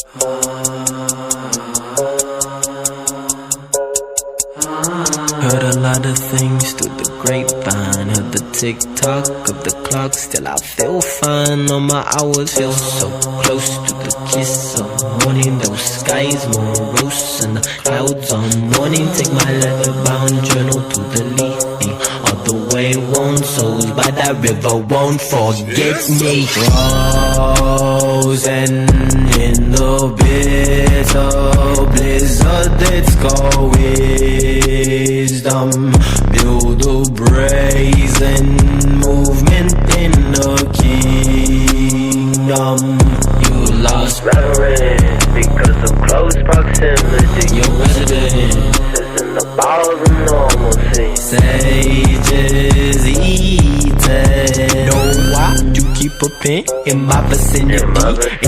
Heard a lot of things through the grapevine. Heard the tick-tock of the clock. Still I feel fine. All my hours feel so close to the kiss of morning. Those skies morose and the clouds on morning. Take my leather-bound journal to the leafing. All the way worn souls by that river won't forget me. Frozen in the bitter blizzard that's called wisdom. Build a brazen movement in the kingdom. You lost reverence because of close proximity. Your residence is in the ballroom normalcy. Sages eaten. Know why to keep a pen in my vicinity.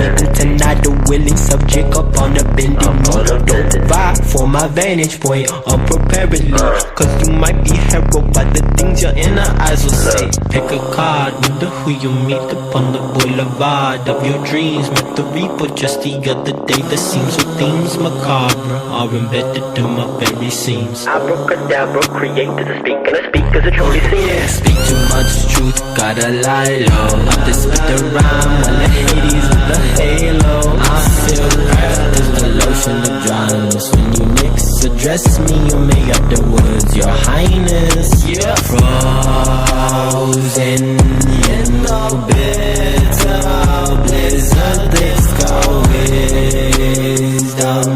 Ain't tonight the willing subject up on the bending knee. Don't vibe for my vantage point unpreparedly, cause you might be heralded by the things your inner eyes will say. Pick a card, wonder who you meet upon the boulevard of your dreams. Met the reaper just the other day. The seams with themes macabre are embedded in my very seams. Abracadabra, created to speak, and I speak as it truly seems. Speak too much truth, gotta lie low. Have to spit the rhyme while the Hades with the halo. I feel cracked as the lotion of dryness. When you mix, address me, you make up the words, your highness. Yeah. Frozen in the bitter blizzard, this called wisdom.